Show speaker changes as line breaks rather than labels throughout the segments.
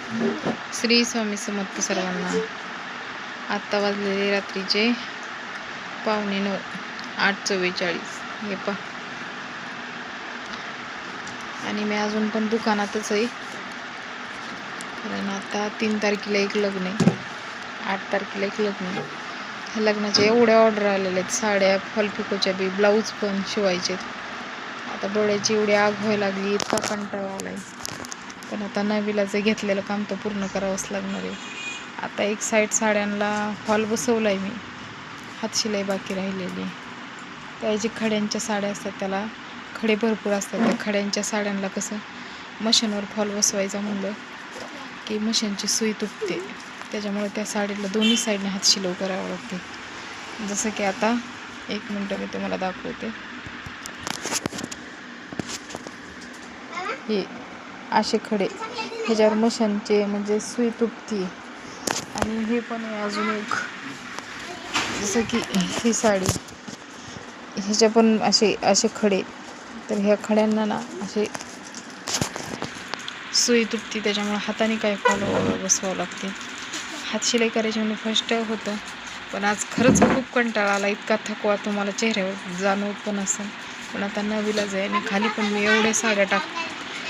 श्री स्वामी समर्थ सर्वांना. आत्ता वाजलेले रात्रीचे 8:45, 8:44 हे पा. आणि मी अजून पण दुकानातच आहे, कारण आता 3 तारखेला एक लग्न आहे, 8 तारखेला एक लग्न आहे. ह्या लग्नाच्या एवढ्या ऑर्डर आलेल्या आहेत, साड्या, फॉल पिकोच्या बी, ब्लाऊज पण शिवायचे. आता डोळ्याची एवढी आग व्हायला लागली, इतका कंटाळा आलाय. पण आता नवीलाचं घेतलेलं काम तर पूर्ण करावंच लागणार आहे. आता एक साईड साड्यांना फॉल बसवला आहे मी, हातशिलाई बाकी राहिलेली. त्या खड्यांच्या साड्या असतात, त्याला खडे भरपूर असतात. त्या खड्यांच्या साड्यांना कसं मशीनवर फॉल बसवायचा म्हणलं की मशीनची सुई तुटते, त्याच्यामुळे त्या साडीला दोन्ही साईडने हातशिलाई करावं लागते. जसं की आता 1 मिनटं मी तुम्हाला दाखवते. हे असे खडे, ह्याच्यावर मशीनचे म्हणजे सुई तुटती. आणि हे पण आहे अजून एक, जसं की ही साडी, ह्याच्या पण असे खडे. तर ह्या खड्यांना ना असे सुई तुटती, त्याच्यामुळे हाताने काय फॉल बसवावं लागते. हातशिलाई करायची म्हणजे फर्स्ट होतं, पण आज खरंच खूप कंटाळा आला. इतका थकवा तुम्हाला चेहऱ्यावर जाणवत पण असेल. पण आता नवीलाच आहे. आणि खाली पण मी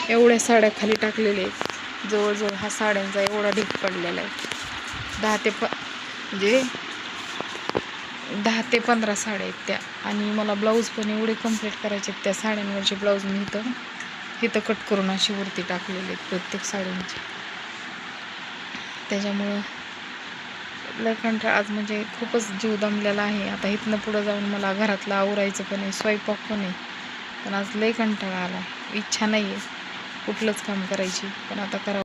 एवढ्या साड्या खाली टाकलेल्या आहेत. जवळजवळ हा साड्यांचा एवढा ढीग पडलेला आहे. 10 ते 15 साड्या आहेत त्या. आणि मला ब्लाऊज पण एवढे कंप्लीट करायचे आहेत. त्या साड्यांवरचे ब्लाऊज मी इथं कट करून अशी वरती टाकलेले आहेत प्रत्येक साड्यांची. त्याच्यामुळं लय कंटाळा आज, म्हणजे खूपच जीव दमलेला आहे. आता इथनं पुढं जाऊन मला घरातलं आवरायचं पण आहे, स्वयंपाक पण आहे. पण आज लय कंटाळा आला, इच्छा नाही आहे कुठलंच काम करायची, पण आता करावं.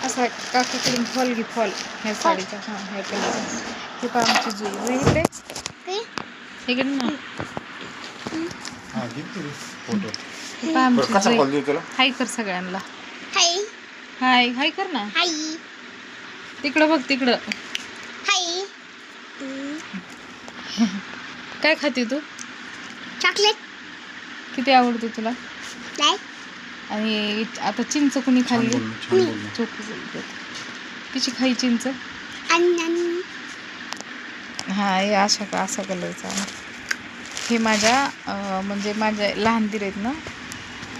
असा काकाकडून फॉल घे, फॉल ह्या साडीचा. हां, ह्या कलरचा. हे पहा आमची जुई इकडे ना. हाय कर सगळ्यांना, हाय हाय कर ना. तिकडं बघ, तिकडं. काय खाते तू?
चॉकलेट.
किती आवडते तुला? आणि आता चिंच कुणी खाल्ली? किती खाई चिंच? हा, हे असा कलरचा. हे म्हणजे माझ्या लहान दीर आहेत ना,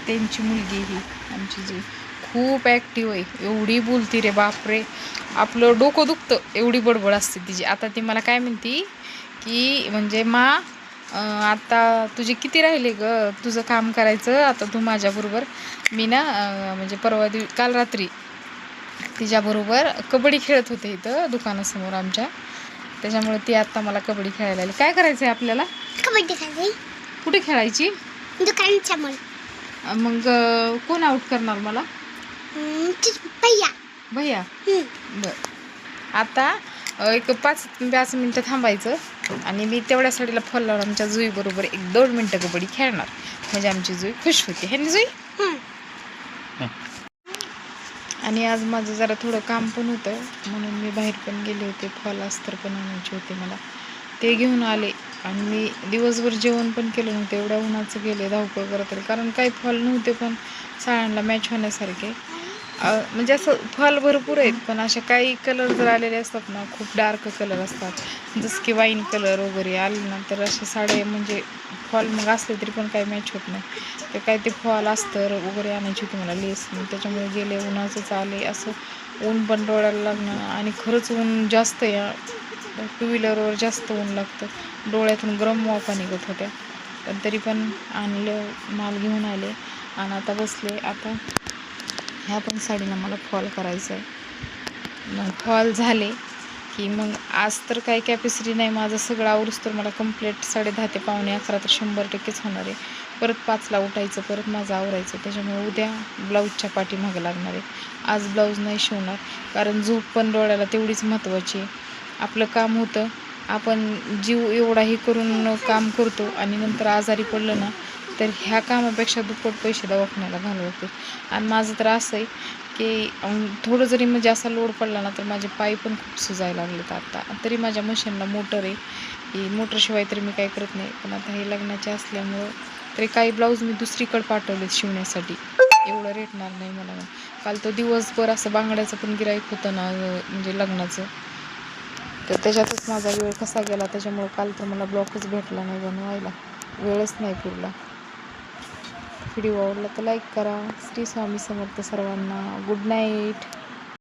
त्यांची मुलगी ही आमची जी खूप ॲक्टिव्ह आहे. एवढी बोलती रे बापरे, आपलं डोकं दुखतं, एवढी बडबड असते तिची. आता ती मला काय म्हणती की म्हणजे आता तुझे किती राहिले ग तुझं काम करायचं, आता तू माझ्याबरोबर. मी ना म्हणजे काल रात्री तिच्याबरोबर कबड्डी खेळत होते इथं दुकानासमोर आमच्या. त्याच्यामुळे ती आत्ता मला कबड्डी खेळायला आली. काय करायचं आहे आपल्याला? कबड्डी खेळायची. कुठे खेळायची? दुकानासमोर. मग कोण आउट करणार मला? भैया. बरं, आता एक 5 मिनटं थांबायचं आणि मी तेवढ्या साडीला फॉल लावून आमच्या जुई बरोबर 1-2 मिनटं कबड्डी खेळणार, म्हणजे आमची जुई खुश होती. हे ना जुई? आणि आज माझं जरा थोडं काम पण होतं, म्हणून मी बाहेर पण गेले होते. फॉल अस्तर पण आणायचे होते मला, ते घेऊन आले. आणि मी दिवसभर जेवण पण केलं नव्हतं, एवढ्या उन्हाचं गेले धावपळ करत. कारण काही फॉल नव्हते पण साड्यांना मॅच होण्यासारखे. म्हणजे असं फॉल भरपूर आहेत, पण असे काही कलर जर आलेले असतात ना, खूप डार्क कलर असतात, जसं की वाईन कलर वगैरे आले ना, तर असे साड्या म्हणजे फॉल मग असले तरी पण काही मॅच होत नाही. तर काय ते फॉल अस्तर वगैरे आणायची होती मला, लेस. त्याच्यामुळे गेले, उन्हाचंच आले. असं ऊन पण डोळ्याला लागणं, आणि खरंच ऊन जास्त या 2 व्हीलरवर जास्त ऊन लागतं, डोळ्यातून गरम वाफा निघत होत्या. पण तरी पण आणलं, माल घेऊन आले आणि आता बसले. आता ह्या पण साडीला मला फॉल करायचं आहे. मग फॉल झाले की मग आज तर काही कॅपॅसिटी नाही, माझं सगळं आवरूस तर मला कंप्लीट 10:30 ते 11:45 तर 100% होणार आहे. परत 5ला उठायचं, परत माझं आवरायचं. त्याच्यामुळे उद्या ब्लाऊजच्या पाठीमागं लागणार आहे. आज ब्लाऊज नाही शिवणार, कारण झोप पण डोळ्याला तेवढीच महत्त्वाची आहे. आपलं काम होतं, आपण जीव एवढाही करून काम करतो आणि नंतर आजारी पडलं ना, तर ह्या कामापेक्षा दुप्पट पैसे दवाखान्याला घालवते. आणि माझं तर असं आहे की थोडं जरी म्हणजे असा लोड पडला ना, तर माझे पाय पण खूप सुजायला लागलेत आता. तरी माझ्या मशीनला मोटर आहे, ही मोटरशिवाय तरी मी काही करत नाही. पण आता हे लग्नाचे असल्यामुळं तरी काही ब्लाऊज मी दुसरीकडे पाठवलेत शिवण्यासाठी. एवढं रेटणार नाही मला. काल तो दिवसभर असं बांगड्याचं पण गिराईक होतं ना, म्हणजे लग्नाचं, तर त्याच्यातच माझा वेळ कसा गेला. त्याच्यामुळं काल तर मला ब्लॉकच भेटला नाही बनवायला, वेळच नाही पुरला. व्हिडिओ आवडला तर लाईक करा. श्री स्वामी समर्थ सर्वांना. Good night.